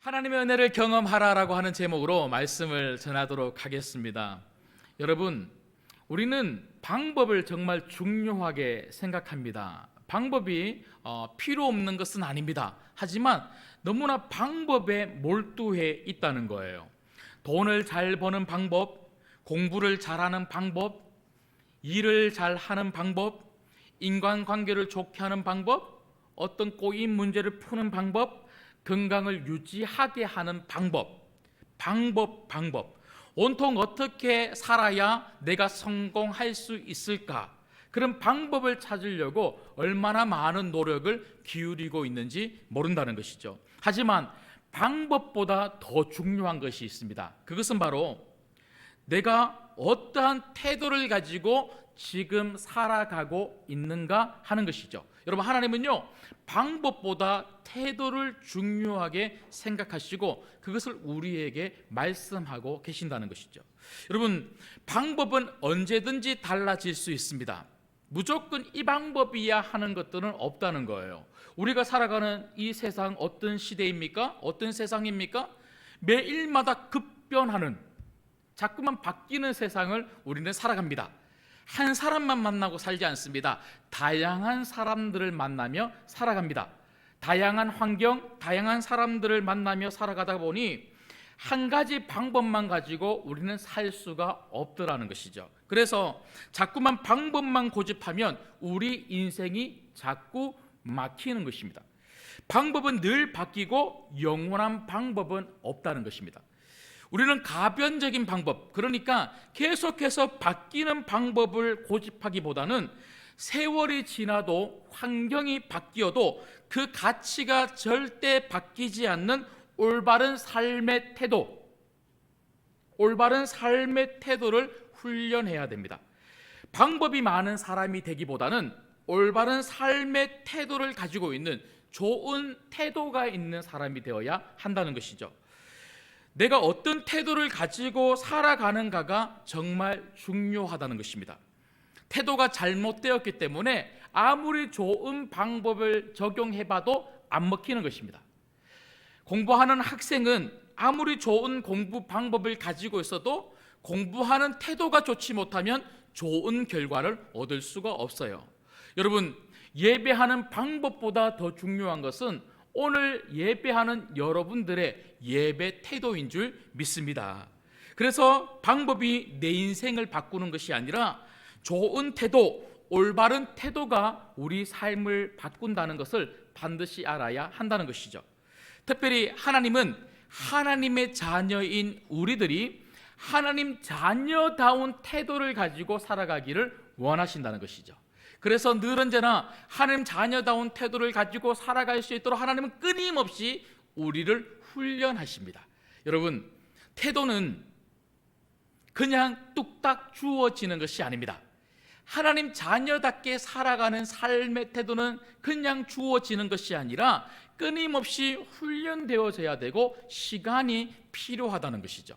하나님의 은혜를 경험하라라고 하는 제목으로 말씀을 전하도록 하겠습니다. 여러분, 우리는 방법을 정말 중요하게 생각합니다. 방법이 필요 없는 것은 아닙니다. 하지만 너무나 방법에 몰두해 있다는 거예요. 돈을 잘 버는 방법, 공부를 잘하는 방법, 일을 잘하는 방법, 인간관계를 좋게 하는 방법, 어떤 꼬인 문제를 푸는 방법, 건강을 유지하게 하는 방법. 온통 어떻게 살아야 내가 성공할 수 있을까? 그런 방법을 찾으려고 얼마나 많은 노력을 기울이고 있는지 모른다는 것이죠. 하지만 방법보다 더 중요한 것이 있습니다. 그것은 바로 내가 어떠한 태도를 가지고 지금 살아가고 있는가 하는 것이죠. 여러분, 하나님은요, 방법보다 태도를 중요하게 생각하시고 그것을 우리에게 말씀하고 계신다는 것이죠. 여러분, 방법은 언제든지 달라질 수 있습니다. 무조건 이 방법이야 하는 것들은 없다는 거예요. 우리가 살아가는 이 세상 어떤 시대입니까? 어떤 세상입니까? 매일마다 급변하는, 자꾸만 바뀌는 세상을 우리는 살아갑니다. 한 사람만 만나고 살지 않습니다. 다양한 사람들을 만나며 살아갑니다. 다양한 환경, 다양한 사람들을 만나며 살아가다 보니 한 가지 방법만 가지고 우리는 살 수가 없더라는 것이죠. 그래서 자꾸만 방법만 고집하면 우리 인생이 자꾸 막히는 것입니다. 방법은 늘 바뀌고 영원한 방법은 없다는 것입니다. 우리는 가변적인 방법, 그러니까 계속해서 바뀌는 방법을 고집하기보다는 세월이 지나도 환경이 바뀌어도 그 가치가 절대 바뀌지 않는 올바른 삶의 태도를 훈련해야 됩니다. 방법이 많은 사람이 되기보다는 올바른 삶의 태도를 가지고 있는 좋은 태도가 있는 사람이 되어야 한다는 것이죠. 내가 어떤 태도를 가지고 살아가는가가 정말 중요하다는 것입니다. 태도가 잘못되었기 때문에 아무리 좋은 방법을 적용해봐도 안 먹히는 것입니다. 공부하는 학생은 아무리 좋은 공부 방법을 가지고 있어도 공부하는 태도가 좋지 못하면 좋은 결과를 얻을 수가 없어요. 여러분, 예배하는 방법보다 더 중요한 것은 오늘 예배하는 여러분들의 예배 태도인 줄 믿습니다. 그래서 방법이 내 인생을 바꾸는 것이 아니라 좋은 태도, 올바른 태도가 우리 삶을 바꾼다는 것을 반드시 알아야 한다는 것이죠. 특별히 하나님은 하나님의 자녀인 우리들이 하나님 자녀다운 태도를 가지고 살아가기를 원하신다는 것이죠. 그래서 늘 언제나 하나님 자녀다운 태도를 가지고 살아갈 수 있도록 하나님은 끊임없이 우리를 훈련하십니다. 여러분, 태도는 그냥 뚝딱 주어지는 것이 아닙니다. 하나님 자녀답게 살아가는 삶의 태도는 그냥 주어지는 것이 아니라 끊임없이 훈련되어져야 되고 시간이 필요하다는 것이죠.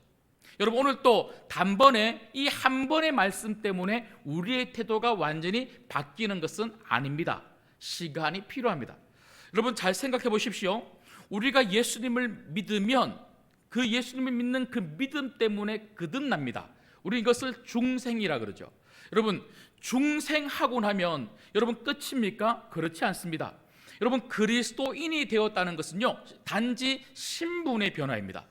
여러분, 오늘 또 단번에 이 한 번의 말씀 때문에 우리의 태도가 완전히 바뀌는 것은 아닙니다. 시간이 필요합니다. 여러분, 잘 생각해 보십시오. 우리가 예수님을 믿으면 그 예수님을 믿는 그 믿음 때문에 거듭납니다. 우리 이것을 중생이라 그러죠. 여러분, 중생하고 나면 여러분 끝입니까? 그렇지 않습니다. 여러분, 그리스도인이 되었다는 것은요, 단지 신분의 변화입니다.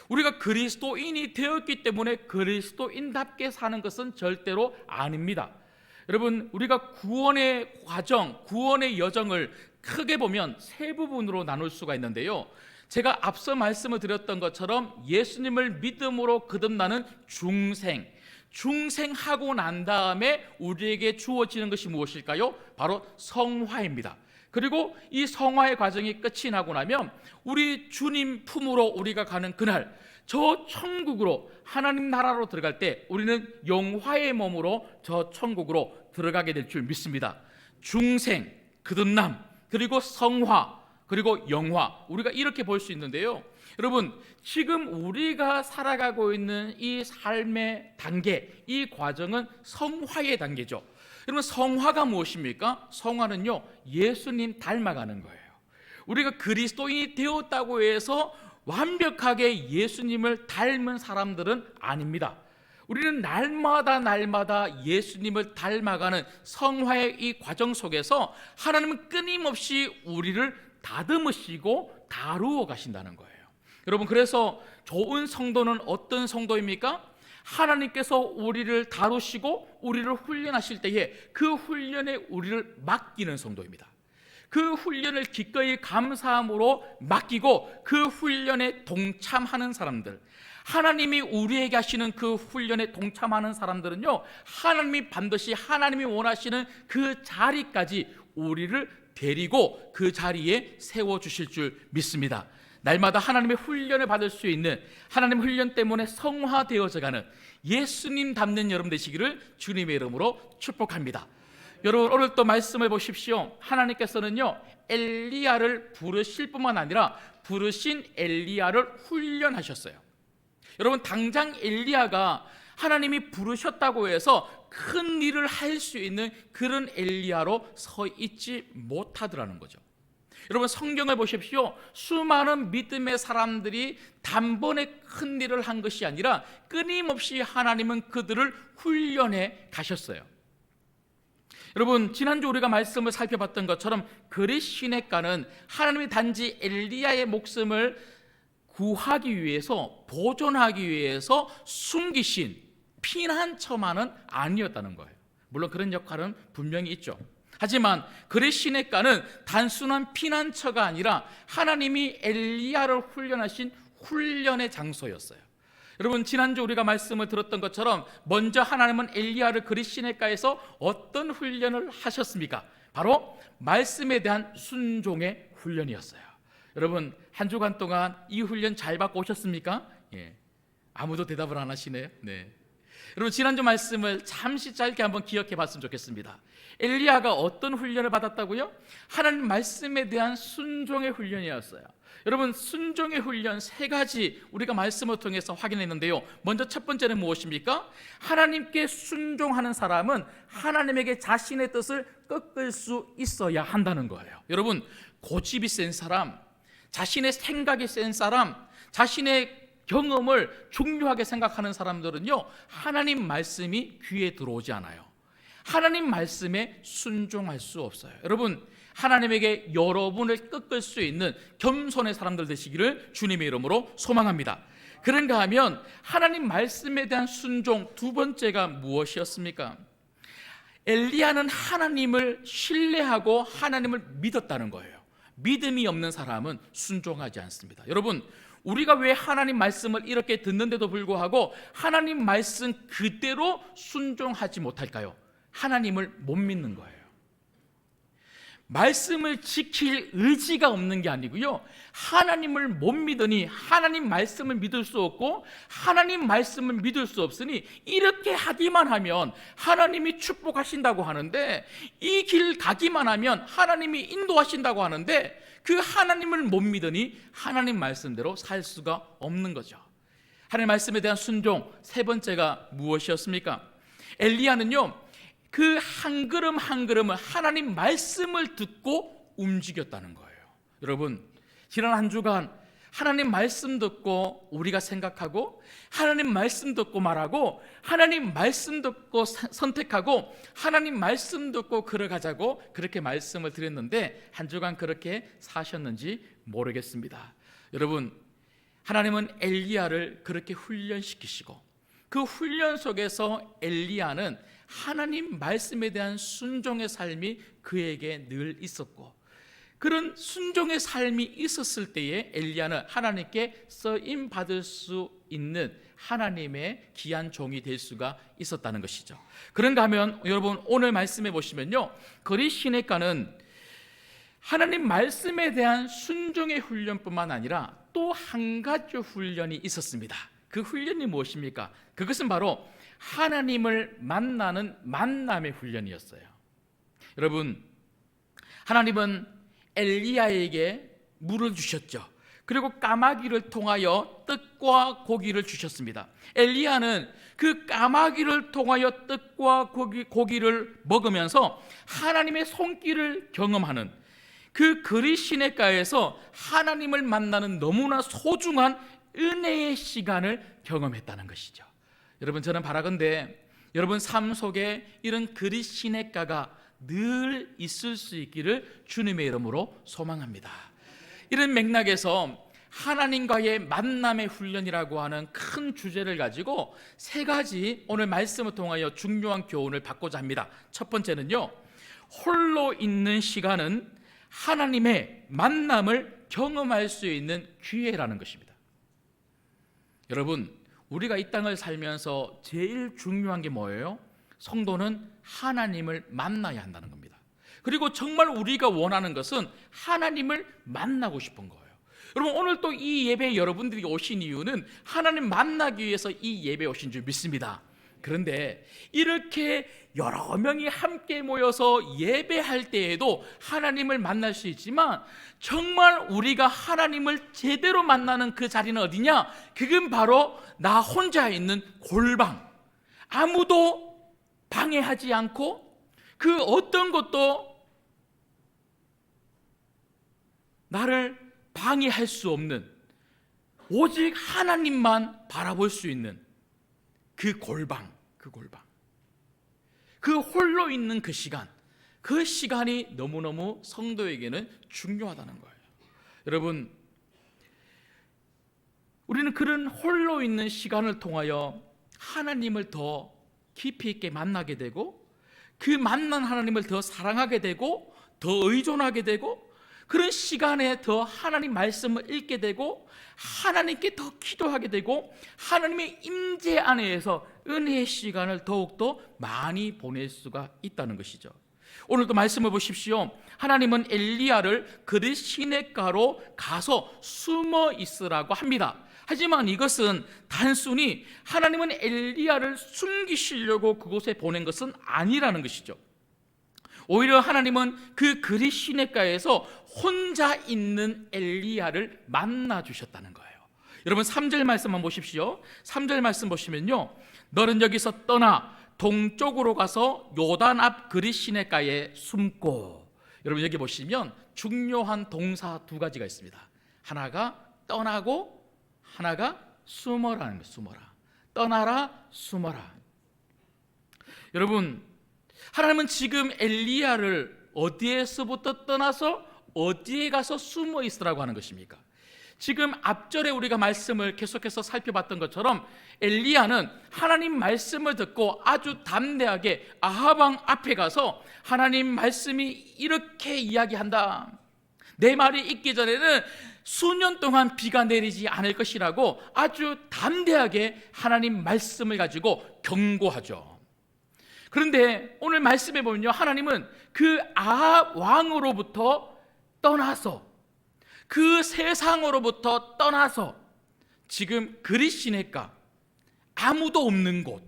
우리가 그리스도인이 되었기 때문에 그리스도인답게 사는 것은 절대로 아닙니다. 여러분, 우리가 구원의 과정, 구원의 여정을 크게 보면 세 부분으로 나눌 수가 있는데요, 제가 앞서 말씀을 드렸던 것처럼 예수님을 믿음으로 거듭나는 중생하고 난 다음에 우리에게 주어지는 것이 무엇일까요? 바로 성화입니다. 그리고 이 성화의 과정이 끝이 나고 나면 우리 주님 품으로 우리가 가는 그날, 저 천국으로, 하나님 나라로 들어갈 때 우리는 영화의 몸으로 저 천국으로 들어가게 될 줄 믿습니다. 중생, 거듭남, 그리고 성화, 그리고 영화, 우리가 이렇게 볼 수 있는데요, 여러분, 지금 우리가 살아가고 있는 이 삶의 단계, 이 과정은 성화의 단계죠. 여러분, 성화가 무엇입니까? 성화는요, 예수님 닮아가는 거예요. 우리가 그리스도인이 되었다고 해서 완벽하게 예수님을 닮은 사람들은 아닙니다. 우리는 날마다 예수님을 닮아가는 성화의 이 과정 속에서 하나님은 끊임없이 우리를 다듬으시고 다루어 가신다는 거예요. 여러분, 그래서 좋은 성도는 어떤 성도입니까? 하나님께서 우리를 다루시고 우리를 훈련하실 때에 그 훈련에 우리를 맡기는 성도입니다. 그 훈련을 기꺼이 감사함으로 맡기고 그 훈련에 동참하는 사람들, 하나님이 우리에게 하시는 그 훈련에 동참하는 사람들은요, 하나님이 반드시 하나님이 원하시는 그 자리까지 우리를 데리고 그 자리에 세워주실 줄 믿습니다. 날마다 하나님의 훈련을 받을 수 있는, 하나님 훈련 때문에 성화되어져가는 예수님 닮는 여러분 되시기를 주님의 이름으로 축복합니다. 여러분, 오늘 또 말씀을 보십시오. 하나님께서는요, 엘리야를 부르실 뿐만 아니라 부르신 엘리야를 훈련하셨어요. 여러분, 당장 엘리야가 하나님이 부르셨다고 해서 큰 일을 할 수 있는 그런 엘리야로 서 있지 못하더라는 거죠. 여러분, 성경을 보십시오. 수많은 믿음의 사람들이 단번에 큰 일을 한 것이 아니라 끊임없이 하나님은 그들을 훈련해 가셨어요. 여러분, 지난주 우리가 말씀을 살펴봤던 것처럼 그릿시냇가는 하나님이 단지 엘리야의 목숨을 구하기 위해서, 보존하기 위해서 숨기신 피난처만은 아니었다는 거예요. 물론 그런 역할은 분명히 있죠. 하지만 그릿시냇가는 단순한 피난처가 아니라 하나님이 엘리야를 훈련하신 훈련의 장소였어요. 여러분, 지난주 우리가 말씀을 들었던 것처럼 먼저 하나님은 엘리야를 그릿시냇가에서 어떤 훈련을 하셨습니까? 바로 말씀에 대한 순종의 훈련이었어요. 여러분, 한 주간 동안 이 훈련 잘 받고 오셨습니까? 예. 아무도 대답을 안 하시네요. 네. 여러분, 지난주 말씀을 잠시 짧게 한번 기억해 봤으면 좋겠습니다. 엘리야가 어떤 훈련을 받았다고요? 하나님 말씀에 대한 순종의 훈련이었어요. 여러분, 순종의 훈련 세 가지 우리가 말씀을 통해서 확인했는데요. 먼저 첫 번째는 무엇입니까? 하나님께 순종하는 사람은 하나님에게 자신의 뜻을 꺾을 수 있어야 한다는 거예요. 여러분, 고집이 센 사람, 자신의 생각이 센 사람, 자신의 경험을 중요하게 생각하는 사람들은요, 하나님 말씀이 귀에 들어오지 않아요. 하나님 말씀에 순종할 수 없어요. 여러분, 하나님에게 여러분을 꺾을 수 있는 겸손의 사람들 되시기를 주님의 이름으로 소망합니다. 그런가 하면 하나님 말씀에 대한 순종 두 번째가 무엇이었습니까? 엘리야는 하나님을 신뢰하고 하나님을 믿었다는 거예요. 믿음이 없는 사람은 순종하지 않습니다. 여러분, 우리가 왜 하나님 말씀을 이렇게 듣는데도 불구하고 하나님 말씀 그대로 순종하지 못할까요? 하나님을 못 믿는 거예요. 말씀을 지킬 의지가 없는 게 아니고요, 하나님을 못 믿으니 하나님 말씀을 믿을 수 없고 하나님 말씀을 믿을 수 없으니 이렇게 하기만 하면 하나님이 축복하신다고 하는데, 이 길 가기만 하면 하나님이 인도하신다고 하는데 그 하나님을 못 믿으니 하나님 말씀대로 살 수가 없는 거죠. 하나님 말씀에 대한 순종 세 번째가 무엇이었습니까? 엘리야는요, 그 한 걸음 한 걸음을 하나님 말씀을 듣고 움직였다는 거예요. 여러분, 지난 한 주간 하나님 말씀 듣고 우리가 생각하고, 하나님 말씀 듣고 말하고, 하나님 말씀 듣고 선택하고, 하나님 말씀 듣고 걸어가자고 그렇게 말씀을 드렸는데 한 주간 그렇게 사셨는지 모르겠습니다. 여러분, 하나님은 엘리야를 그렇게 훈련시키시고 그 훈련 속에서 엘리야는 하나님 말씀에 대한 순종의 삶이 그에게 늘 있었고, 그런 순종의 삶이 있었을 때에 엘리야는 하나님께 쓰임 받을 수 있는 하나님의 귀한 종이 될 수가 있었다는 것이죠. 그런가 하면 여러분, 오늘 말씀해 보시면요, 그릿시냇가는 하나님 말씀에 대한 순종의 훈련뿐만 아니라 또 한 가지 훈련이 있었습니다. 그 훈련이 무엇입니까? 그것은 바로 하나님을 만나는 만남의 훈련이었어요. 여러분, 하나님은 엘리야에게 물을 주셨죠. 그리고 까마귀를 통하여 떡과 고기를 주셨습니다. 엘리야는 그 까마귀를 통하여 떡과 고기를 먹으면서 하나님의 손길을 경험하는, 그 그리 시냇가에서 하나님을 만나는 너무나 소중한 은혜의 시간을 경험했다는 것이죠. 여러분, 저는 바라건대 여러분 삶 속에 이런 그리 시냇가가 늘 있을 수 있기를 주님의 이름으로 소망합니다. 이런 맥락에서 하나님과의 만남의 훈련이라고 하는 큰 주제를 가지고 세 가지 오늘 말씀을 통하여 중요한 교훈을 받고자 합니다. 첫 번째는요, 홀로 있는 시간은 하나님의 만남을 경험할 수 있는 기회라는 것입니다. 여러분, 우리가 이 땅을 살면서 제일 중요한 게 뭐예요? 성도는 하나님을 만나야 한다는 겁니다. 그리고 정말 우리가 원하는 것은 하나님을 만나고 싶은 거예요. 여러분, 오늘 또 이 예배에 여러분들이 오신 이유는 하나님 만나기 위해서 이 예배에 오신 줄 믿습니다. 그런데 이렇게 여러 명이 함께 모여서 예배할 때에도 하나님을 만날 수 있지만, 정말 우리가 하나님을 제대로 만나는 그 자리는 어디냐? 그건 바로 나 혼자 있는 골방, 아무도 방해하지 않고 그 어떤 것도 나를 방해할 수 없는, 오직 하나님만 바라볼 수 있는 그 골방, 그 홀로 있는 그 시간, 그 시간이 너무너무 성도에게는 중요하다는 거예요. 여러분, 우리는 그런 홀로 있는 시간을 통하여 하나님을 더 깊이 있게 만나게 되고, 그 만난 하나님을 더 사랑하게 되고, 더 의존하게 되고, 그런 시간에 더 하나님 말씀을 읽게 되고, 하나님께 더 기도하게 되고, 하나님의 임재 안에서 은혜의 시간을 더욱더 많이 보낼 수가 있다는 것이죠. 오늘도 말씀을 보십시오. 하나님은 엘리야를 그리 시냇가로 가서 숨어 있으라고 합니다. 하지만 이것은 단순히 하나님은 엘리야를 숨기시려고 그곳에 보낸 것은 아니라는 것이죠. 오히려 하나님은 그 그리 시냇가에서 혼자 있는 엘리야를 만나 주셨다는 거예요. 여러분, 3절 말씀만 보십시오. 3절 말씀 보시면요, 너는 여기서 떠나 동쪽으로 가서 요단 앞 그리 시냇가에 숨고. 여러분, 여기 보시면 중요한 동사 두 가지가 있습니다. 하나가 떠나고 하나가 숨어라는 거예요. 숨어라. 떠나라, 숨어라. 여러분, 하나님은 지금 엘리야를 어디에서부터 떠나서 어디에 가서 숨어 있으라고 하는 것입니까? 지금 앞절에 우리가 말씀을 계속해서 살펴봤던 것처럼 엘리야는 하나님 말씀을 듣고 아주 담대하게 아합 왕 앞에 가서 하나님 말씀이 이렇게 이야기한다, 내 말이 있기 전에는 수년 동안 비가 내리지 않을 것이라고 아주 담대하게 하나님 말씀을 가지고 경고하죠. 그런데 오늘 말씀에 보면요, 하나님은 그 아합 왕으로부터 떠나서, 그 세상으로부터 떠나서 지금 그리 시냇가, 아무도 없는 곳,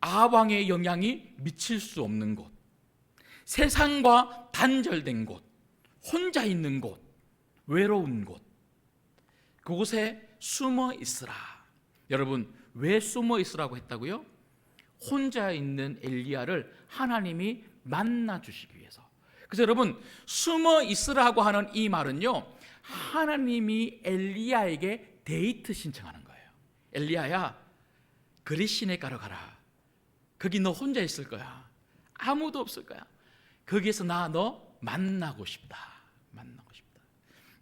아합 왕의 영향이 미칠 수 없는 곳, 세상과 단절된 곳, 혼자 있는 곳, 외로운 곳, 그곳에 숨어 있으라. 여러분, 왜 숨어 있으라고 했다고요? 혼자 있는 엘리야를 하나님이 만나 주시기 위해서. 그래서 여러분, 숨어 있으라고 하는 이 말은요, 하나님이 엘리야에게 데이트 신청하는 거예요. 엘리야야, 그리 시냇가로 가라. 거기 너 혼자 있을 거야. 아무도 없을 거야. 거기에서 나 너 만나고 싶다. 만나고 싶다.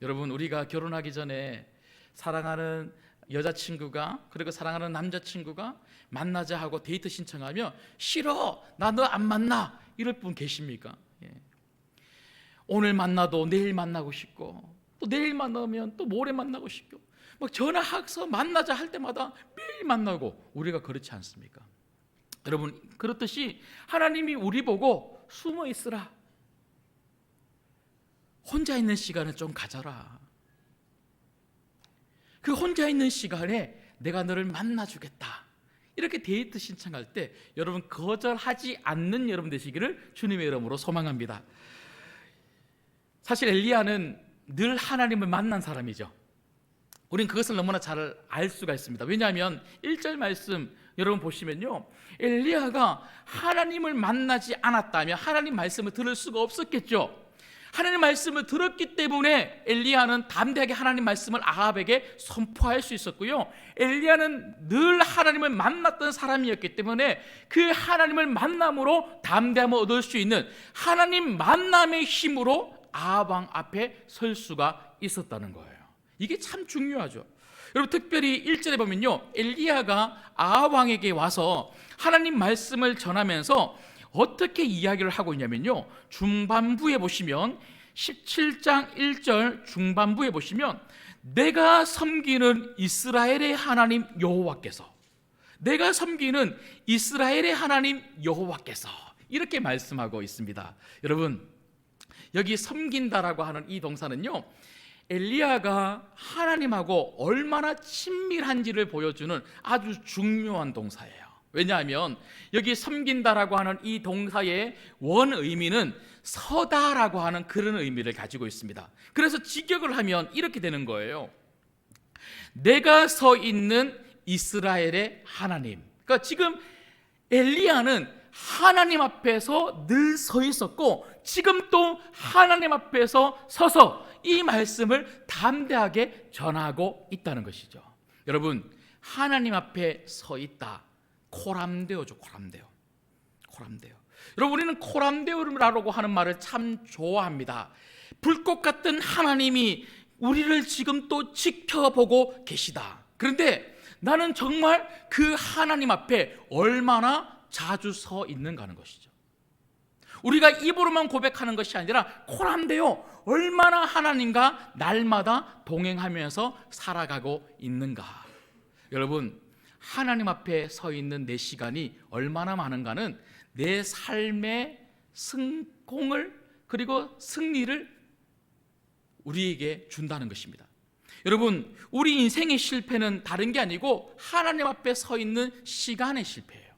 여러분, 우리가 결혼하기 전에 사랑하는 여자친구가, 그리고 사랑하는 남자친구가 만나자 하고 데이트 신청하면 싫어, 나 너 안 만나, 이럴 분 계십니까? 예. 오늘 만나도 내일 만나고 싶고, 또 내일 만나면 또 모레 만나고 싶고, 막 전화해서 만나자 할 때마다 매일 만나고, 우리가 그렇지 않습니까? 여러분, 그렇듯이 하나님이 우리 보고 숨어 있으라, 혼자 있는 시간을 좀 가져라, 그 혼자 있는 시간에 내가 너를 만나주겠다, 이렇게 데이트 신청할 때 여러분 거절하지 않는 여러분 되시기를 주님의 이름으로 소망합니다. 사실 엘리야는 늘 하나님을 만난 사람이죠. 우린 그것을 너무나 잘 알 수가 있습니다. 왜냐하면 1절 말씀 여러분 보시면요, 엘리야가 하나님을 만나지 않았다면 하나님 말씀을 들을 수가 없었겠죠. 하나님 말씀을 들었기 때문에 엘리야는 담대하게 하나님 말씀을 아합에게 선포할 수 있었고요, 엘리야는 늘 하나님을 만났던 사람이었기 때문에 그 하나님을 만남으로 담대함을 얻을 수 있는 하나님 만남의 힘으로 아합 왕 앞에 설 수가 있었다는 거예요. 이게 참 중요하죠. 여러분, 특별히 1절에 보면요, 엘리야가 아합 왕에게 와서 하나님 말씀을 전하면서 어떻게 이야기를 하고 있냐면요, 중반부에 보시면 17장 1절 중반부에 보시면 내가 섬기는 이스라엘의 하나님 여호와께서, 내가 섬기는 이스라엘의 하나님 여호와께서 이렇게 말씀하고 있습니다. 여러분, 여기 섬긴다라고 하는 이 동사는요, 엘리야가 하나님하고 얼마나 친밀한지를 보여주는 아주 중요한 동사예요. 왜냐하면 여기 섬긴다라고 하는 이 동사의 원 의미는 서다라고 하는 그런 의미를 가지고 있습니다. 그래서 직역을 하면 이렇게 되는 거예요. 내가 서 있는 이스라엘의 하나님. 그러니까 지금 엘리야는 하나님 앞에서 늘 서 있었고 지금 또 하나님 앞에서 서서 이 말씀을 담대하게 전하고 있다는 것이죠. 여러분, 하나님 앞에 서 있다, 코람데오죠. 코람데오. 여러분, 우리는 코람데오라고 하는 말을 참 좋아합니다. 불꽃 같은 하나님이 우리를 지금 또 지켜보고 계시다. 그런데 나는 정말 그 하나님 앞에 얼마나 자주 서 있는가 하는 것이죠. 우리가 입으로만 고백하는 것이 아니라 코람데오, 얼마나 하나님과 날마다 동행하면서 살아가고 있는가. 여러분, 하나님 앞에 서 있는 내 시간이 얼마나 많은가는 내 삶의 성공을 그리고 승리를 우리에게 준다는 것입니다. 여러분, 우리 인생의 실패는 다른 게 아니고 하나님 앞에 서 있는 시간의 실패예요.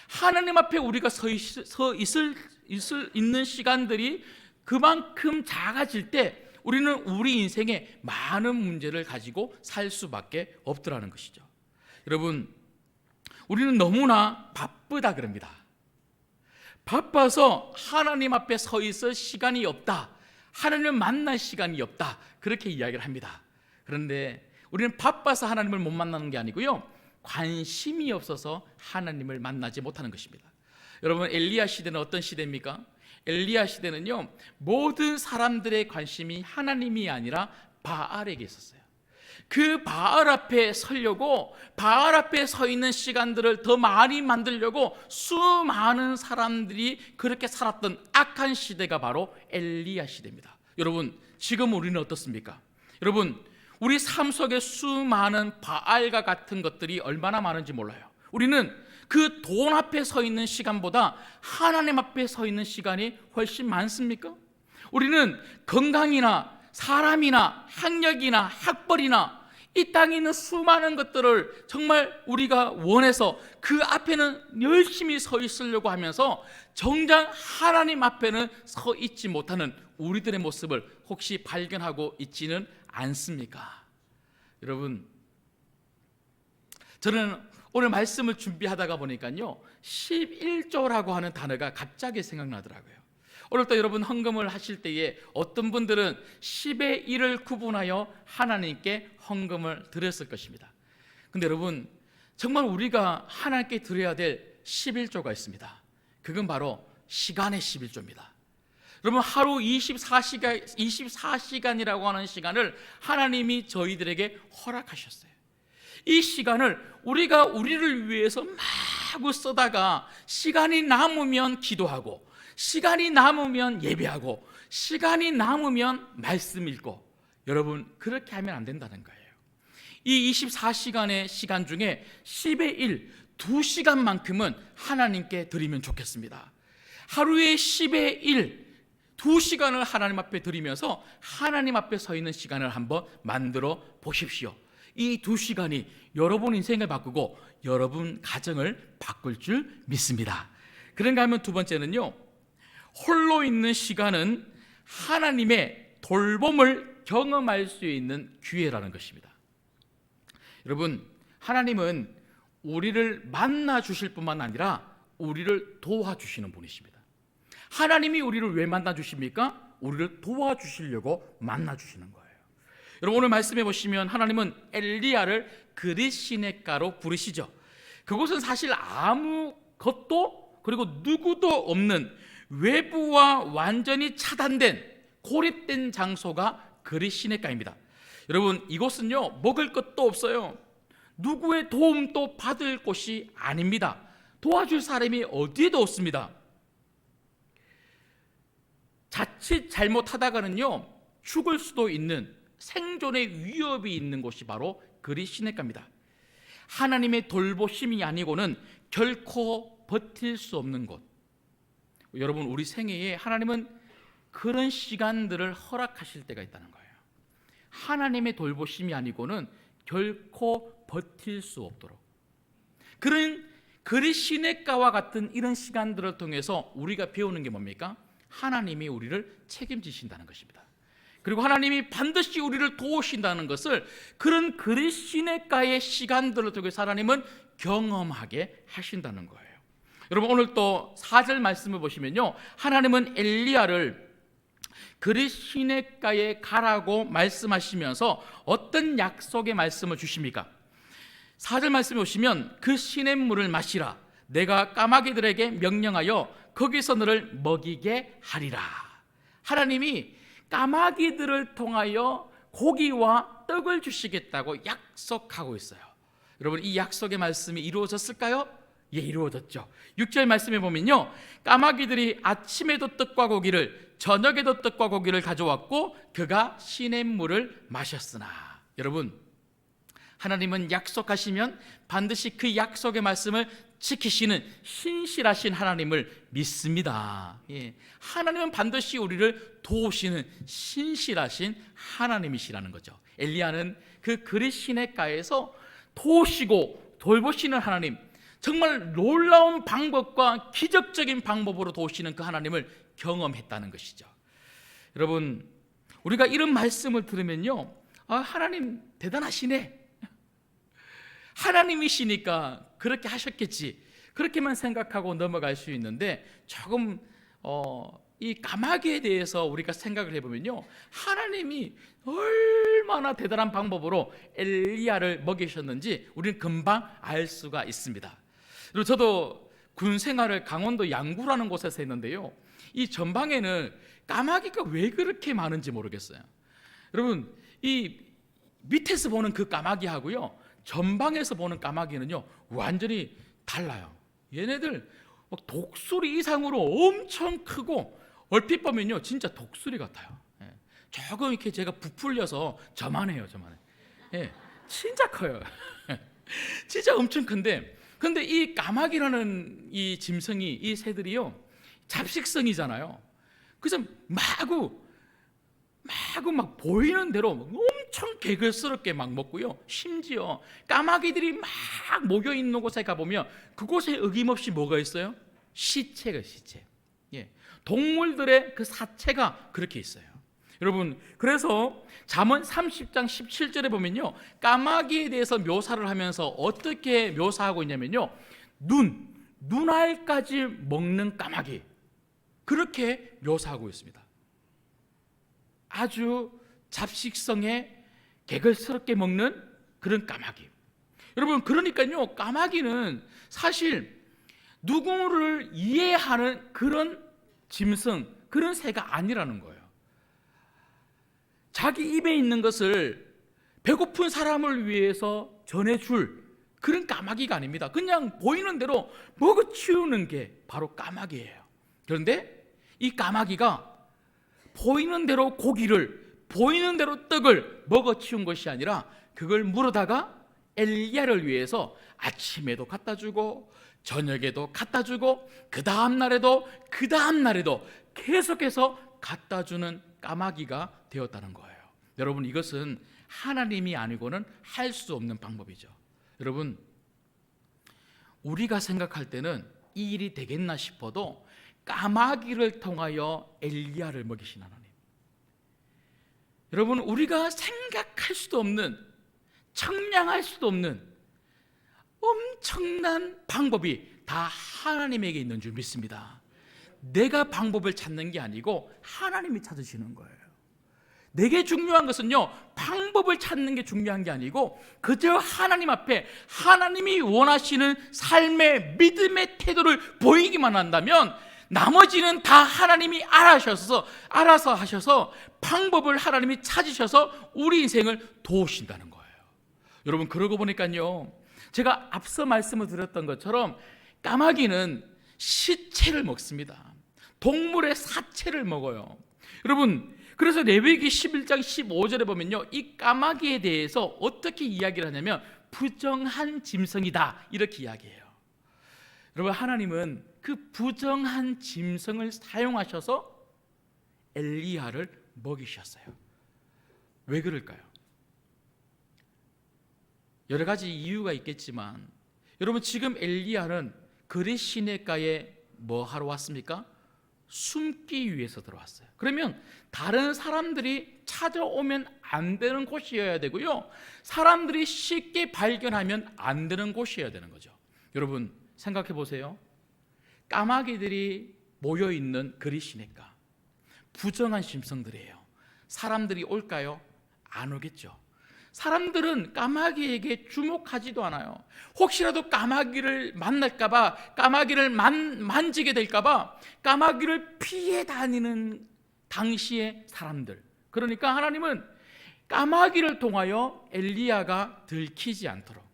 하나님 앞에 우리가 서 있는 시간들이 그만큼 작아질 때 우리는 우리 인생에 많은 문제를 가지고 살 수밖에 없더라는 것이죠. 여러분, 우리는 너무나 바쁘다 그럽니다. 바빠서 하나님 앞에 서 있을 시간이 없다, 하나님을 만날 시간이 없다, 그렇게 이야기를 합니다. 그런데 우리는 바빠서 하나님을 못 만나는 게 아니고요, 관심이 없어서 하나님을 만나지 못하는 것입니다. 여러분, 엘리야 시대는 어떤 시대입니까? 엘리야 시대는요, 모든 사람들의 관심이 하나님이 아니라 바알에게 있었어요. 그 바알 앞에 서려고, 바알 앞에 서 있는 시간들을 더 많이 만들려고 수많은 사람들이 그렇게 살았던 악한 시대가 바로 엘리야 시대입니다. 여러분, 지금 우리는 어떻습니까? 여러분, 우리 삶 속에 수많은 바알과 같은 것들이 얼마나 많은지 몰라요. 우리는 그 돈 앞에 서 있는 시간보다 하나님 앞에 서 있는 시간이 훨씬 많습니까? 우리는 건강이나 사람이나 학력이나 학벌이나 이 땅에 있는 수많은 것들을 정말 우리가 원해서 그 앞에는 열심히 서 있으려고 하면서 정작 하나님 앞에는 서 있지 못하는 우리들의 모습을 혹시 발견하고 있지는 않습니까? 여러분, 저는 오늘 말씀을 준비하다가 보니까요, 11조라고 하는 단어가 갑자기 생각나더라고요. 오늘도 여러분 헌금을 하실 때에 어떤 분들은 10의 1을 구분하여 하나님께 헌금을 드렸을 것입니다. 근데 여러분, 정말 우리가 하나님께 드려야 될 11조가 있습니다. 그건 바로 시간의 11조입니다. 여러분, 하루 24시간이라고 하는 시간을 하나님이 저희들에게 허락하셨어요. 이 시간을 우리가 우리를 위해서 마구 쓰다가 시간이 남으면 기도하고, 시간이 남으면 예배하고, 시간이 남으면 말씀 읽고, 여러분, 그렇게 하면 안 된다는 거예요. 이 24시간의 시간 중에 10의 1, 2시간만큼은 하나님께 드리면 좋겠습니다. 하루에 10의 1, 2시간을 하나님 앞에 드리면서 하나님 앞에 서 있는 시간을 한번 만들어 보십시오. 이 2시간이 여러분 인생을 바꾸고 여러분 가정을 바꿀 줄 믿습니다. 그런가 하면 두 번째는요, 홀로 있는 시간은 하나님의 돌봄을 경험할 수 있는 기회라는 것입니다. 여러분, 하나님은 우리를 만나 주실 뿐만 아니라 우리를 도와주시는 분이십니다. 하나님이 우리를 왜 만나 주십니까? 우리를 도와주시려고 만나주시는 거예요. 여러분, 오늘 말씀해 보시면 하나님은 엘리야를 그릿 시냇가로 부르시죠. 그곳은 사실 아무것도 그리고 누구도 없는 외부와 완전히 차단된 고립된 장소가 그릿 시냇가입니다. 여러분, 이곳은요 먹을 것도 없어요. 누구의 도움도 받을 곳이 아닙니다. 도와줄 사람이 어디에도 없습니다. 자칫 잘못하다가는요 죽을 수도 있는 생존의 위협이 있는 곳이 바로 그릿 시냇가입니다. 하나님의 돌보심이 아니고는 결코 버틸 수 없는 곳. 여러분, 우리 생애에 하나님은 그런 시간들을 허락하실 때가 있다는 거예요. 하나님의 돌보심이 아니고는 결코 버틸 수 없도록. 그런 그릿 시냇가와 같은 이런 시간들을 통해서 우리가 배우는 게 뭡니까? 하나님이 우리를 책임지신다는 것입니다. 그리고 하나님이 반드시 우리를 도우신다는 것을 그런 그릿 시냇가의 시간들을 통해서 하나님은 경험하게 하신다는 거예요. 여러분, 오늘 또 4절 말씀을 보시면요, 하나님은 엘리야를 그릿 시냇가에 가라고 말씀하시면서 어떤 약속의 말씀을 주십니까? 4절 말씀에 보시면 그 시냇물을 마시라. 내가 까마귀들에게 명령하여 거기서 너를 먹이게 하리라. 하나님이 까마귀들을 통하여 고기와 떡을 주시겠다고 약속하고 있어요. 여러분, 이 약속의 말씀이 이루어졌을까요? 예, 이루어졌죠. 6절 말씀에 보면요, 까마귀들이 아침에도 떡과 고기를 저녁에도 떡과 고기를 가져왔고 그가 시냇물을 마셨으나. 여러분, 하나님은 약속하시면 반드시 그 약속의 말씀을 지키시는 신실하신 하나님을 믿습니다. 예, 하나님은 반드시 우리를 도우시는 신실하신 하나님이시라는 거죠. 엘리야는 그 그릿 시냇가에서 도우시고 돌보시는 하나님, 정말 놀라운 방법과 기적적인 방법으로 도우시는 그 하나님을 경험했다는 것이죠. 여러분, 우리가 이런 말씀을 들으면요, 하나님 대단하시네, 하나님이시니까 그렇게 하셨겠지, 그렇게만 생각하고 넘어갈 수 있는데, 조금 이 까마귀에 대해서 우리가 생각을 해보면요, 하나님이 얼마나 대단한 방법으로 엘리야를 먹이셨는지 우리는 금방 알 수가 있습니다. 그리고 저도 군 생활을 강원도 양구라는 곳에서 했는데요, 이 전방에는 까마귀가 왜 그렇게 많은지 모르겠어요. 여러분, 이 밑에서 보는 그 까마귀하고요 전방에서 보는 까마귀는요 완전히 달라요. 얘네들 독수리 이상으로 엄청 크고 얼핏 보면요 진짜 독수리 같아요. 조금 이렇게 제가 부풀려서 저만해요, 저만해. 예, 진짜 커요. 진짜 엄청 큰데, 근데 이 까마귀라는 이 짐승이, 이 새들이요 잡식성이잖아요. 그래서 마구 막 보이는 대로 엄청 개걸스럽게 막 먹고요, 심지어 까마귀들이 막 모여 있는 곳에 가보면 그곳에 어김없이 뭐가 있어요? 시체가, 시체. 예, 동물들의 그 사체가 그렇게 있어요. 여러분, 그래서 잠언 30장 17절에 보면요, 까마귀에 대해서 묘사를 하면서 어떻게 묘사하고 있냐면요, 눈알까지 먹는 까마귀, 그렇게 묘사하고 있습니다. 아주 잡식성에 개걸스럽게 먹는 그런 까마귀. 여러분, 그러니까요 까마귀는 사실 누구를 이해하는 그런 짐승, 그런 새가 아니라는 거예요. 자기 입에 있는 것을 배고픈 사람을 위해서 전해줄 그런 까마귀가 아닙니다. 그냥 보이는 대로 먹어치우는 게 바로 까마귀예요. 그런데 이 까마귀가 보이는 대로 고기를, 보이는 대로 떡을 먹어치운 것이 아니라 그걸 물어다가 엘리야를 위해서 아침에도 갖다 주고 저녁에도 갖다 주고 그 다음 날에도 계속해서 갖다 주는 까마귀가 되었다는 거예요. 여러분, 이것은 하나님이 아니고는 할 수 없는 방법이죠. 여러분, 우리가 생각할 때는 이 일이 되겠나 싶어도 까마귀를 통하여 엘리야를 먹이신 하나님, 여러분, 우리가 생각할 수도 없는, 청량할 수도 없는 엄청난 방법이 다 하나님에게 있는 줄 믿습니다. 내가 방법을 찾는 게 아니고 하나님이 찾으시는 거예요. 내게 중요한 것은요, 방법을 찾는 게 중요한 게 아니고 그저 하나님 앞에 하나님이 원하시는 삶의 믿음의 태도를 보이기만 한다면 나머지는 다 하나님이 알아서 하셔서 방법을 하나님이 찾으셔서 우리 인생을 도우신다는 거예요. 여러분, 그러고 보니까요, 제가 앞서 말씀을 드렸던 것처럼 까마귀는 시체를 먹습니다. 동물의 사체를 먹어요. 여러분, 그래서 레위기 11장 15절에 보면요, 이 까마귀에 대해서 어떻게 이야기를 하냐면 부정한 짐승이다, 이렇게 이야기해요. 여러분, 하나님은 그 부정한 짐승을 사용하셔서 엘리야를 먹이셨어요. 왜 그럴까요? 여러 가지 이유가 있겠지만, 여러분, 지금 엘리야는 그릿 시내가에 뭐 하러 왔습니까? 숨기 위해서 들어왔어요. 그러면 다른 사람들이 찾아오면 안 되는 곳이어야 되고요, 사람들이 쉽게 발견하면 안 되는 곳이어야 되는 거죠. 여러분, 생각해 보세요. 까마귀들이 모여있는 그릿 시내가 부정한 짐승들이에요. 사람들이 올까요? 안 오겠죠. 사람들은 까마귀에게 주목하지도 않아요. 혹시라도 까마귀를 만날까봐, 까마귀를 만지게 될까봐 까마귀를 피해 다니는 당시의 사람들. 그러니까 하나님은 까마귀를 통하여 엘리야가 들키지 않도록,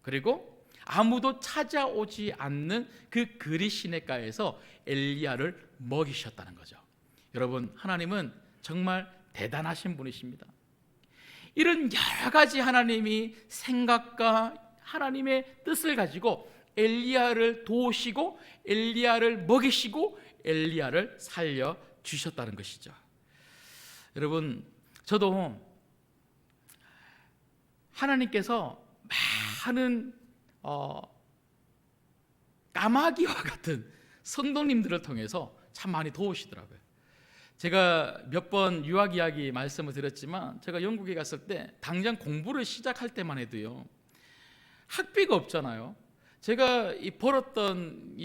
그리고 아무도 찾아오지 않는 그 그릿 시내가에서 엘리야를 먹이셨다는 거죠. 여러분, 하나님은 정말 대단하신 분이십니다. 이런 여러 가지 하나님이 생각과 하나님의 뜻을 가지고 엘리야를 도우시고 엘리야를 먹이시고 엘리야를 살려 주셨다는 것이죠. 여러분, 저도 하나님께서 많은 까마귀와 같은 성도님들을 통해서 참 많이 도우시더라고요. 제가 몇 번 유학 이야기 말씀을 드렸지만, 제가 영국에 갔을 때 당장 공부를 시작할 때만 해도요, 학비가 없잖아요. 제가 벌었던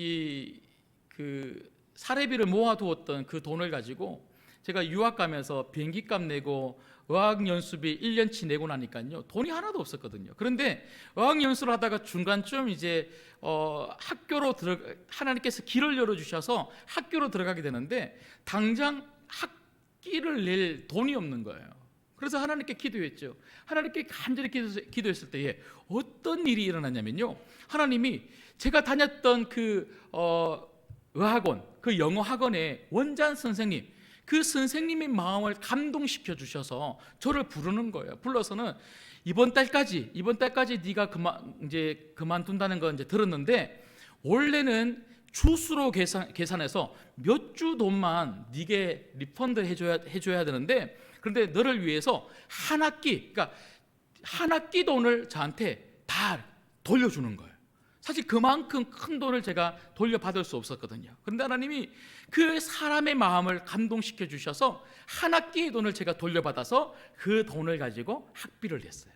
그 사례비를 모아두었던 그 돈을 가지고 제가 유학 가면서 비행기값 내고 어학연수비 1년치 내고 나니까요, 돈이 하나도 없었거든요. 그런데 어학연수를 하다가 중간쯤 이제 학교로 하나님께서 길을 열어주셔서 학교로 들어가게 되는데 당장 학기를 낼 돈이 없는 거예요. 그래서 하나님께 기도했죠. 하나님께 간절히 기도했을 때에 어떤 일이 일어났냐면요, 하나님이 제가 다녔던 그 의학원, 그 영어 학원의 원장 선생님, 그 선생님의 마음을 감동시켜 주셔서 저를 부르는 거예요. 불러서는 이번 달까지 네가 그만둔다는 건 이제 들었는데, 원래는 주수로 계산해서 몇 주 돈만 네게 리펀드 해줘야 되는데, 그런데 너를 위해서 한 학기 돈을 저한테 다 돌려주는 거예요. 사실 그만큼 큰 돈을 제가 돌려받을 수 없었거든요. 그런데 하나님이 그 사람의 마음을 감동시켜 주셔서 한 학기의 돈을 제가 돌려받아서 그 돈을 가지고 학비를 냈어요.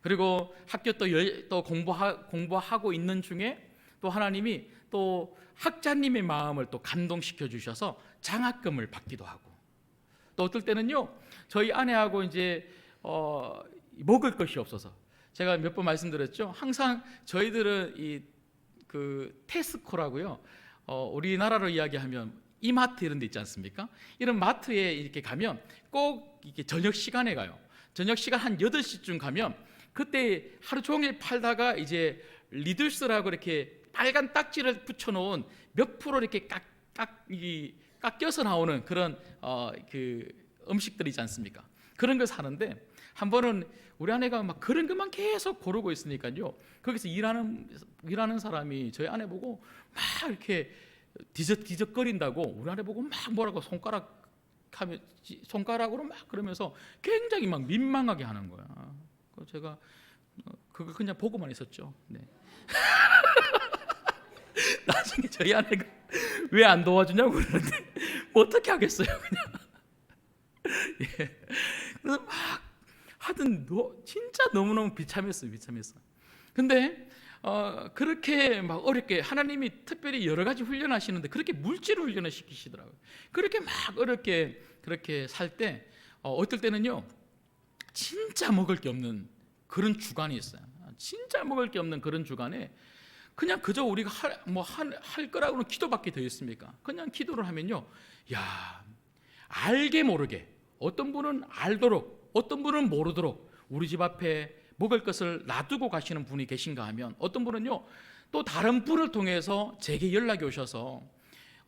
그리고 학교 또 공부하고 있는 중에 또 하나님이 또 학자님의 마음을 또 감동시켜 주셔서 장학금을 받기도 하고, 또 어떨 때는요, 저희 아내하고 이제 먹을 것이 없어서, 제가 몇 번 말씀드렸죠. 항상 저희들은 그 테스코라고요, 우리나라로 이야기하면 이마트 이런 데 있지 않습니까? 이런 마트에 이렇게 가면 꼭 이렇게 저녁 시간에 가요. 저녁 시간 한 8시쯤 가면 그때 하루 종일 팔다가 이제 리들스라고 이렇게 빨간 딱지를 붙여놓은 몇 프로 이렇게 깎여서 나오는 그런 그 음식들이 있지 않습니까? 그런 걸 사는데, 한 번은 우리 아내가 막 그런 것만 계속 고르고 있으니까요, 거기서 일하는 사람이 저희 아내 보고 막 이렇게 뒤적거린다고 우리 아내 보고 막 뭐라고 손가락으로 막 그러면서 굉장히 막 민망하게 하는 거야. 제가 그거 그냥 보고만 있었죠. 네. 나중에 저희 아내가 왜 안 도와주냐고 그러는데 뭐 어떻게 하겠어요, 그냥. 예. 그래서 막 하여튼 진짜 너무너무 비참했어요. 근데 그렇게 막 어렵게 하나님이 특별히 여러 가지 훈련하시는데 그렇게 물질 훈련을 시키시더라고요. 그렇게 막 어렵게 그렇게 살 때 어떨 때는요 진짜 먹을 게 없는 그런 주간이 있어요. 진짜 먹을 게 없는 그런 주간에 그냥 그저 우리가 할 거라고는 기도밖에 더 있습니까? 그냥 기도를 하면요, 야, 알게 모르게 어떤 분은 알도록 어떤 분은 모르도록 우리 집 앞에 먹을 것을 놔두고 가시는 분이 계신가 하면 어떤 분은요 또 다른 분을 통해서 제게 연락이 오셔서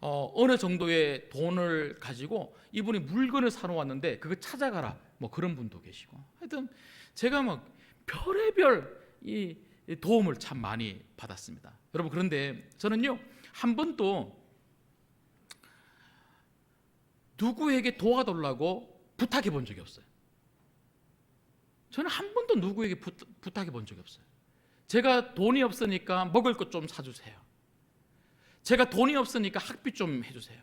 어느 정도의 돈을 가지고 이분이 물건을 사러 왔는데 그거 찾아가라 뭐 그런 분도 계시고, 하여튼 제가 막 별의별 이 도움을 참 많이 받았습니다. 여러분, 그런데 저는요 한 번도 누구에게 도와달라고 부탁해 본 적이 없어요. 저는 한 번도 누구에게 부탁해 본 적이 없어요. 제가 돈이 없으니까 먹을 것 좀 사주세요. 제가 돈이 없으니까 학비 좀 해주세요.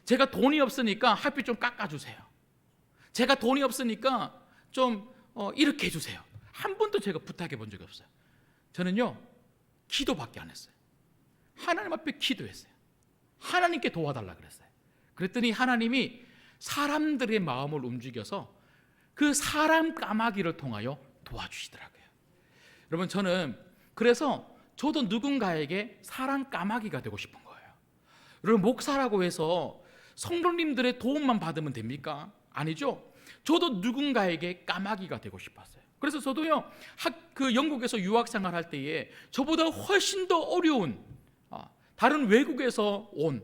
제가 돈이 없으니까 학비 좀 깎아주세요. 제가 돈이 없으니까 좀 이렇게 해주세요. 한 번도 제가 부탁해 본 적이 없어요. 저는요 기도밖에 안 했어요. 하나님 앞에 기도했어요. 하나님께 도와달라 그랬어요. 그랬더니 하나님이 사람들의 마음을 움직여서 그 사람 까마귀를 통하여 도와주시더라고요. 여러분, 저는 그래서 저도 누군가에게 사람 까마귀가 되고 싶은 거예요. 여러분, 목사라고 해서 성도님들의 도움만 받으면 됩니까? 아니죠. 저도 누군가에게 까마귀가 되고 싶었어요. 그래서 저도요 영국에서 유학생활 할 때에 저보다 훨씬 더 어려운 다른 외국에서 온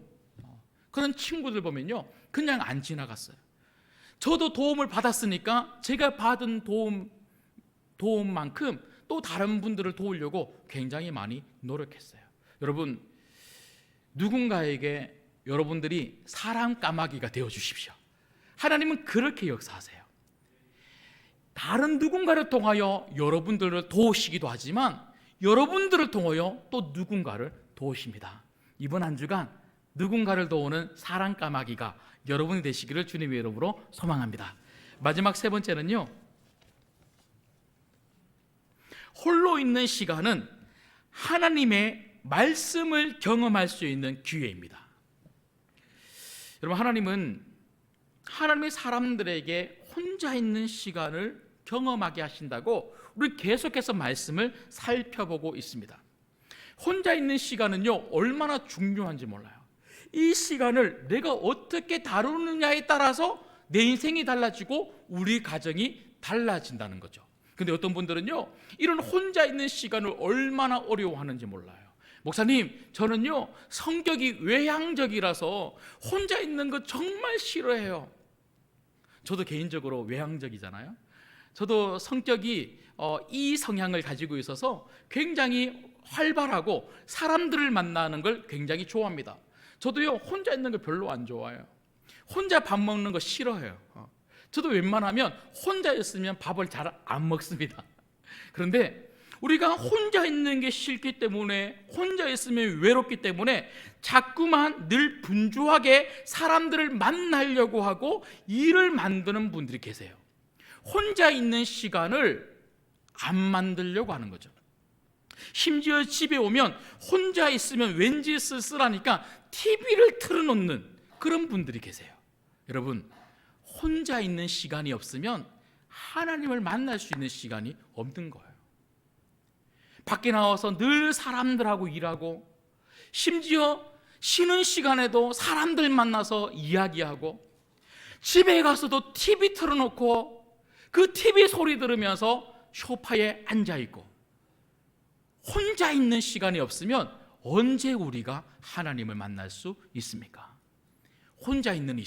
그런 친구들 보면요 그냥 안 지나갔어요. 저도 도움을 받았으니까 제가 받은 도움만큼 또 다른 분들을 도우려고 굉장히 많이 노력했어요. 여러분, 누군가에게 여러분들이 사람 까마귀가 되어 주십시오. 하나님은 그렇게 역사하세요. 다른 누군가를 통하여 여러분들을 도우시기도 하지만 여러분들을 통하여 또 누군가를 도우십니다. 이번 한 주간 누군가를 도우는 사람 까마귀가 여러분이 되시기를 주님의 이름으로 소망합니다. 마지막 세 번째는요, 홀로 있는 시간은 하나님의 말씀을 경험할 수 있는 기회입니다. 여러분, 하나님은 하나님의 사람들에게 혼자 있는 시간을 경험하게 하신다고 우리 계속해서 말씀을 살펴보고 있습니다. 혼자 있는 시간은요 얼마나 중요한지 몰라요. 이 시간을 내가 어떻게 다루느냐에 따라서 내 인생이 달라지고 우리 가정이 달라진다는 거죠. 근데 어떤 분들은요 이런 혼자 있는 시간을 얼마나 어려워하는지 몰라요. 목사님, 저는요 성격이 외향적이라서 혼자 있는 거 정말 싫어해요. 저도 개인적으로 외향적이잖아요. 저도 성격이 이 성향을 가지고 있어서 굉장히 활발하고 사람들을 만나는 걸 굉장히 좋아합니다. 저도요 혼자 있는 거 별로 안 좋아해요. 혼자 밥 먹는 거 싫어해요. 저도 웬만하면 혼자 있으면 밥을 잘 안 먹습니다. 그런데 우리가 혼자 있는 게 싫기 때문에, 혼자 있으면 외롭기 때문에 자꾸만 늘 분주하게 사람들을 만나려고 하고 일을 만드는 분들이 계세요. 혼자 있는 시간을 안 만들려고 하는 거죠. 심지어 집에 오면 혼자 있으면 왠지 쓸쓸하니까 TV를 틀어놓는 그런 분들이 계세요. 여러분, 혼자 있는 시간이 없으면 하나님을 만날 수 있는 시간이 없는 거예요. 밖에 나와서 늘 사람들하고 일하고, 심지어 쉬는 시간에도 사람들 만나서 이야기하고, 집에 가서도 TV 틀어놓고 그 TV 소리 들으면서 소파에 앉아있고, 혼자 있는 시간이 없으면 언제 우리가 하나님을 만날 수 있습니까? 혼자 있는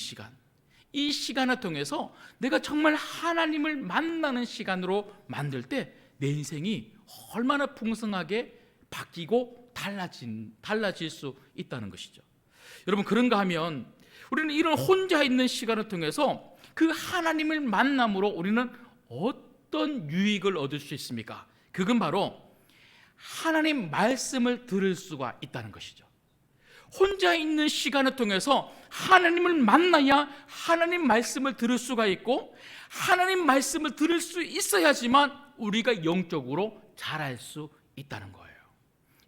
이 시간을 통해서 내가 정말 하나님을 만나는 시간으로 만들 때 내 인생이 얼마나 풍성하게 바뀌고 달라질 수 있다는 것이죠. 여러분, 그런가 하면 우리는 이런 혼자 있는 시간을 통해서 그 하나님을 만남으로 우리는 어떤 유익을 얻을 수 있습니까? 그건 바로 하나님 말씀을 들을 수가 있다는 것이죠. 혼자 있는 시간을 통해서 하나님을 만나야 하나님 말씀을 들을 수가 있고, 하나님 말씀을 들을 수 있어야지만 우리가 영적으로 자랄 수 있다는 거예요.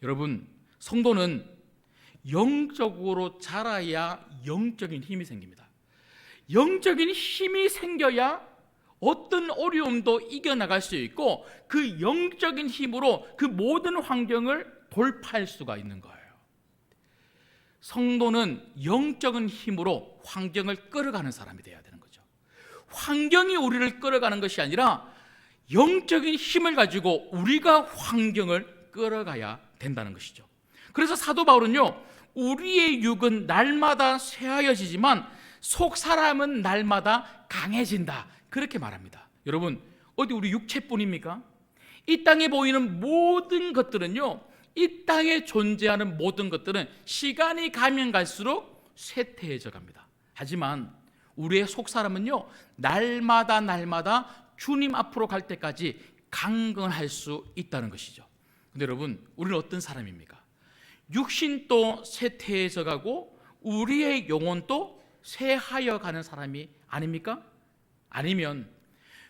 여러분, 성도는 영적으로 자라야 영적인 힘이 생깁니다. 영적인 힘이 생겨야 어떤 어려움도 이겨나갈 수 있고 그 영적인 힘으로 그 모든 환경을 돌파할 수가 있는 거예요. 성도는 영적인 힘으로 환경을 끌어가는 사람이 되어야 되는 거죠. 환경이 우리를 끌어가는 것이 아니라 영적인 힘을 가지고 우리가 환경을 끌어가야 된다는 것이죠. 그래서 사도 바울은요, 우리의 육은 날마다 쇠하여지지만 속 사람은 날마다 강해진다, 그렇게 말합니다. 여러분, 어디 우리 육체뿐입니까? 이 땅에 보이는 모든 것들은요, 이 땅에 존재하는 모든 것들은 시간이 가면 갈수록 쇠퇴해져 갑니다. 하지만 우리의 속 사람은요, 날마다 주님 앞으로 갈 때까지 강건할 수 있다는 것이죠. 근데 여러분, 우리는 어떤 사람입니까? 육신도 쇠퇴해져 가고 우리의 영혼도 쇠하여 가는 사람이 아닙니까? 아니면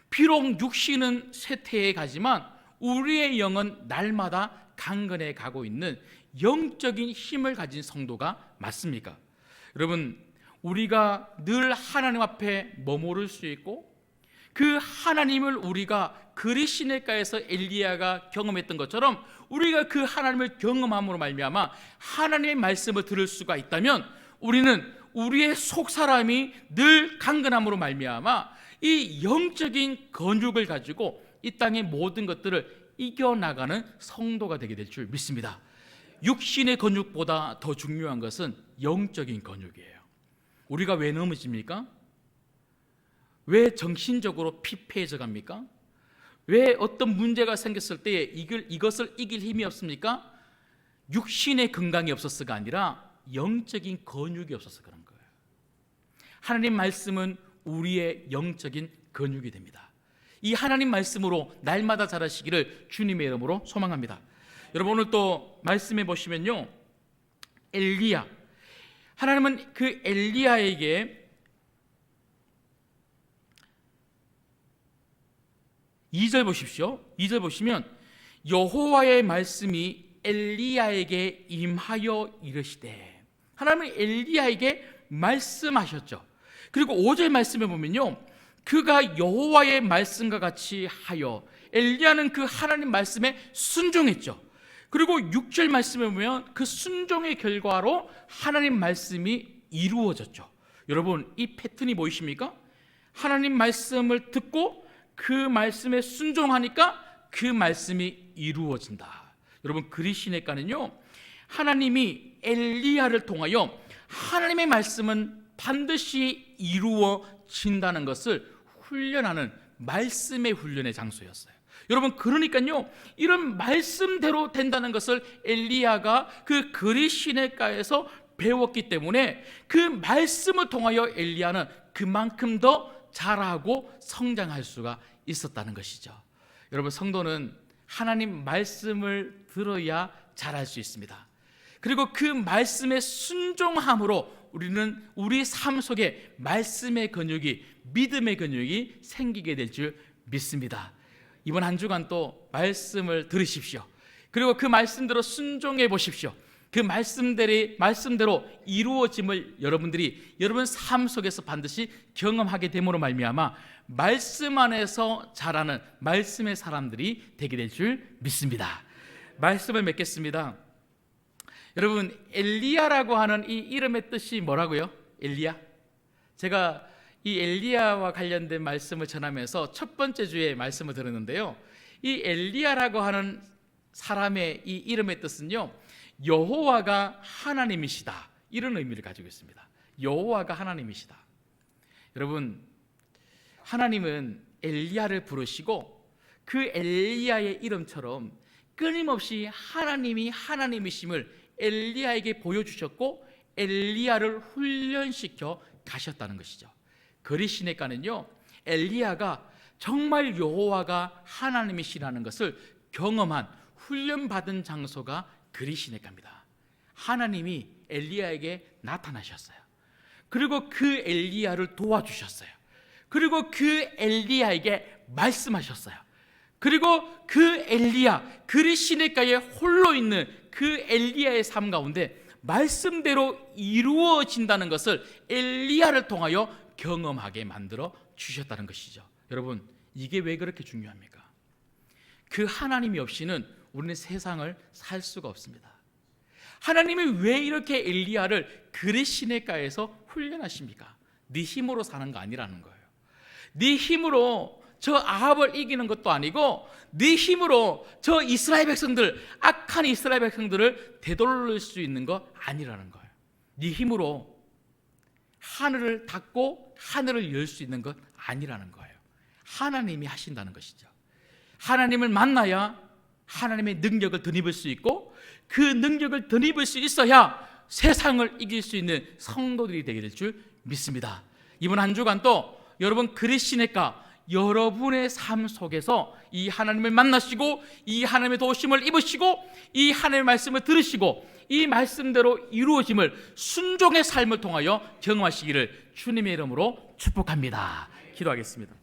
비록 육신은 쇠퇴해 가지만 우리의 영은 날마다 강건해 가고 있는 영적인 힘을 가진 성도가 맞습니까? 여러분, 우리가 늘 하나님 앞에 머무를 수 있고 그 하나님을 우리가 그리시네가에서 엘리야가 경험했던 것처럼 우리가 그 하나님을 경험함으로 말미암아 하나님의 말씀을 들을 수가 있다면 우리는 우리의 속 사람이 늘 강건함으로 말미암아 이 영적인 건육을 가지고 이 땅의 모든 것들을 이겨나가는 성도가 되게 될 줄 믿습니다. 육신의 건육보다 더 중요한 것은 영적인 건육이에요. 우리가 왜 넘어집니까? 왜 정신적으로 피폐해져 갑니까? 왜 어떤 문제가 생겼을 때에 이것을 이길 힘이 없습니까? 육신의 건강이 없어서가 아니라 영적인 건육이 없어서 그런 거예요. 하나님 말씀은 우리의 영적인 건육이 됩니다. 이 하나님 말씀으로 날마다 자라시기를 주님의 이름으로 소망합니다. 여러분, 오늘 또 말씀해 보시면요, 엘리야, 하나님은 그 엘리야에게 2절 보십시오. 2절 보시면 여호와의 말씀이 엘리야에게 임하여 이르시되, 하나님은 엘리야에게 말씀하셨죠. 그리고 5절 말씀에 보면요, 그가 여호와의 말씀과 같이 하여, 엘리야는 그 하나님 말씀에 순종했죠. 그리고 6절 말씀에 보면 그 순종의 결과로 하나님 말씀이 이루어졌죠. 여러분, 이 패턴이 보이십니까? 하나님 말씀을 듣고 그 말씀에 순종하니까 그 말씀이 이루어진다. 여러분, 그리시네가는요, 하나님이 엘리야를 통하여 하나님의 말씀은 반드시 이루어진다는 것을 훈련하는 말씀의 훈련의 장소였어요. 여러분, 그러니까요, 이런 말씀대로 된다는 것을 엘리야가 그 그리시네가에서 배웠기 때문에 그 말씀을 통하여 엘리야는 그만큼 더 자라고 성장할 수가 있었다는 것이죠. 여러분, 성도는 하나님 말씀을 들어야 자랄 수 있습니다. 그리고 그 말씀에 순종함으로 우리는 우리 삶 속에 말씀의 근육이, 믿음의 근육이 생기게 될 줄 믿습니다. 이번 한 주간 또 말씀을 들으십시오. 그리고 그 말씀대로 순종해 보십시오. 그 말씀대로 이루어짐을 여러분들이 여러분 삶 속에서 반드시 경험하게 됨으로 말미암아 말씀 안에서 자라는 말씀의 사람들이 되게 될 줄 믿습니다. 말씀을 맺겠습니다. 여러분, 엘리야라고 하는 이 이름의 뜻이 뭐라고요? 엘리야? 제가 이 엘리야와 관련된 말씀을 전하면서 첫 번째 주에 말씀을 들었는데요, 이 엘리야라고 하는 사람의 이 이름의 뜻은요, 여호와가 하나님이시다, 이런 의미를 가지고 있습니다. 여호와가 하나님이시다. 여러분, 하나님은 엘리야를 부르시고 그 엘리야의 이름처럼 끊임없이 하나님이 하나님이심을 엘리야에게 보여주셨고 엘리야를 훈련시켜 가셨다는 것이죠. 그리시네가는요, 엘리야가 정말 여호와가 하나님이시라는 것을 경험한 훈련받은 장소가 그리시네가입니다. 하나님이 엘리야에게 나타나셨어요. 그리고 그 엘리야를 도와주셨어요. 그리고 그 엘리야에게 말씀하셨어요. 그리고 그 엘리야, 그리시네가에 홀로 있는 그 엘리야의 삶 가운데 말씀대로 이루어진다는 것을 엘리야를 통하여 경험하게 만들어 주셨다는 것이죠. 여러분, 이게 왜 그렇게 중요합니까? 그 하나님이 없이는 우리는 세상을 살 수가 없습니다. 하나님이 왜 이렇게 엘리야를 그레 시내가에서 훈련하십니까? 네 힘으로 사는 거 아니라는 거예요. 네 힘으로 저 아합을 이기는 것도 아니고 네 힘으로 저 이스라엘 백성들, 악한 이스라엘 백성들을 되돌릴 수 있는 거 아니라는 거예요. 네 힘으로 하늘을 닫고 하늘을 열 수 있는 것 아니라는 거예요. 하나님이 하신다는 것이죠. 하나님을 만나야 하나님의 능력을 덧입을 수 있고, 그 능력을 덧입을 수 있어야 세상을 이길 수 있는 성도들이 되게 될 줄 믿습니다. 이번 한 주간 또 여러분 그리스도니까 여러분의 삶 속에서 이 하나님을 만나시고 이 하나님의 도우심을 입으시고 이 하나님의 말씀을 들으시고 이 말씀대로 이루어짐을 순종의 삶을 통하여 경험하시기를 주님의 이름으로 축복합니다. 기도하겠습니다.